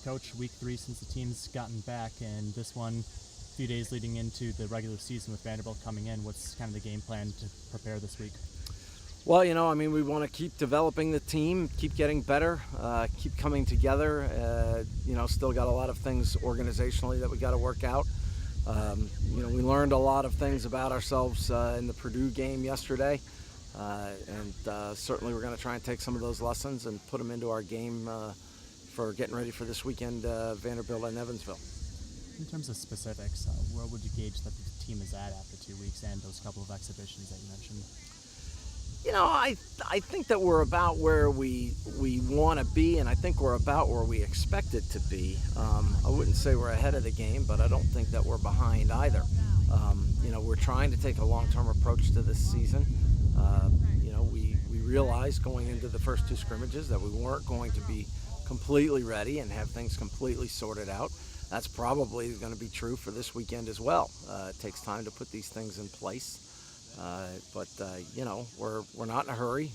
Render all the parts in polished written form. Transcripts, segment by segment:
Coach, week 3 since the team's gotten back, and this one a few days leading into the regular season with Vanderbilt coming in. What's kind of the game plan to prepare this week? Well, we want to keep developing the team, keep getting better, keep coming together. Still got a lot of things organizationally that we got to work out. We learned a lot of things about ourselves in the Purdue game yesterday, and certainly we're going to try and take some of those lessons and put them into our game for getting ready for this weekend, Vanderbilt and Evansville. In terms of specifics, where would you gauge that the team is at after 2 weeks and those couple of exhibitions that you mentioned? I think that we're about where we want to be, and I think we're about where we expect it to be. I wouldn't say we're ahead of the game, but I don't think that we're behind either. We're trying to take a long-term approach to this season. We realized going into the first 2 scrimmages that we weren't going to be completely ready and have things completely sorted out. That's probably going to be true for this weekend as well. It takes time to put these things in place. But we're not in a hurry.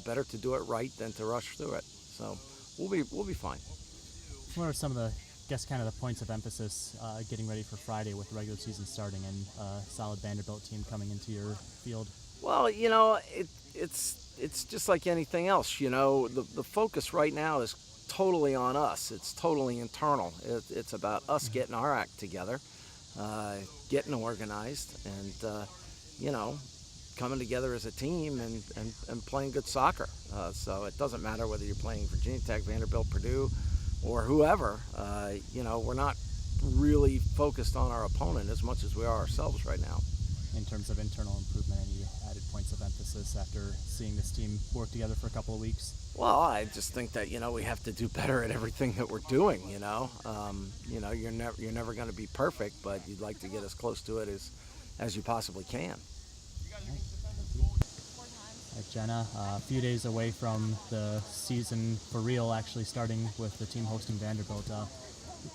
Better to do it right than to rush through it. So we'll be fine. What are some of the points of emphasis getting ready for Friday with the regular season starting and a solid Vanderbilt team coming into your field? Well, it's just like anything else. The focus right now is totally on us. It's totally internal. It's about us getting our act together, getting organized, and coming together as a team and playing good soccer. So it doesn't matter whether you're playing Virginia Tech, Vanderbilt, Purdue, or whoever. We're not really focused on our opponent as much as we are ourselves right now. In terms of internal improvement, any added points of emphasis after seeing this team work together for a couple of weeks? Well, I just think that we have to do better at everything that we're doing. You're never going to be perfect, but you'd like to get as close to it as you possibly can. All right, Jenna, a few days away from the season for real, actually starting with the team hosting Vanderbilt.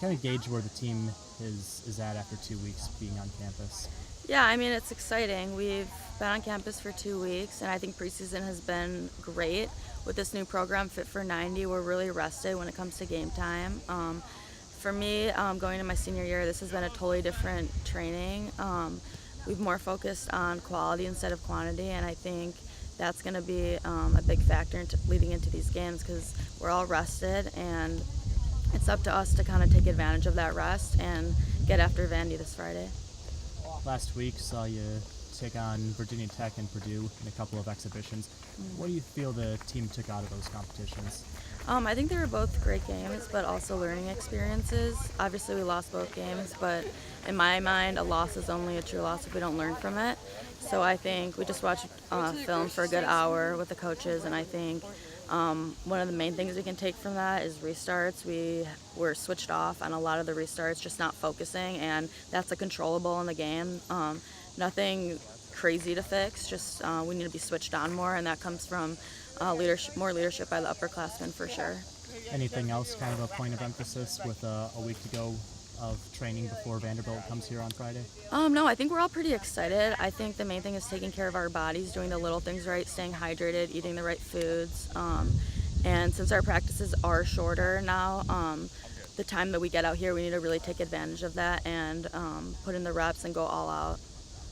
Kind of gauge where the team is at after 2 weeks being on campus. Yeah, it's exciting. We've been on campus for 2 weeks, and I think preseason has been great. With this new program, Fit for 90, we're really rested when it comes to game time. For me, going into my senior year, this has been a totally different training. We've more focused on quality instead of quantity, and I think that's going to be a big factor leading into these games because we're all rested, and it's up to us to kind of take advantage of that rest and get after Vandy this Friday. Last week saw you take on Virginia Tech and Purdue in a couple of exhibitions. What do you feel the team took out of those competitions? I think they were both great games, but also learning experiences. Obviously, we lost both games, but in my mind, a loss is only a true loss if we don't learn from it. So I think we just watched film for a good hour with the coaches, and I think one of the main things we can take from that is restarts. We were switched off on a lot of the restarts, just not focusing, and that's a controllable in the game. Nothing crazy to fix, just we need to be switched on more, and that comes from more leadership by the upperclassmen for sure. Anything else kind of a point of emphasis with a week to go of training before Vanderbilt comes here on Friday? No, I think we're all pretty excited. I think the main thing is taking care of our bodies, doing the little things right, staying hydrated, eating the right foods. And since our practices are shorter now, the time that we get out here, we need to really take advantage of that and put in the reps and go all out.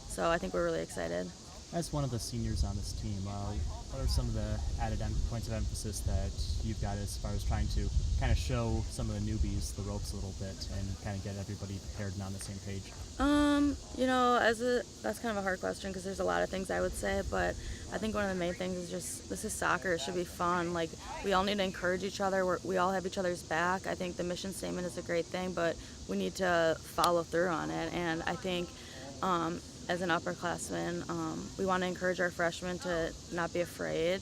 So I think we're really excited. As one of the seniors on this team, what are some of the added points of emphasis that you've got as far as trying to kind of show some of the newbies the ropes a little bit and kind of get everybody prepared and on the same page? That's kind of a hard question because there's a lot of things I would say, but I think one of the main things is just this is soccer. It should be fun. Like, we all need to encourage each other. We all have each other's back. I think the mission statement is a great thing, but we need to follow through on it. And I think as an upperclassman, we want to encourage our freshmen to not be afraid.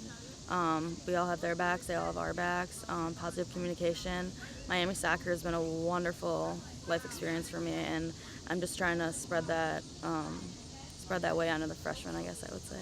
We all have their backs, they all have our backs. Positive communication. Miami soccer has been a wonderful life experience for me, and I'm just trying to spread that way onto the freshmen, I guess I would say.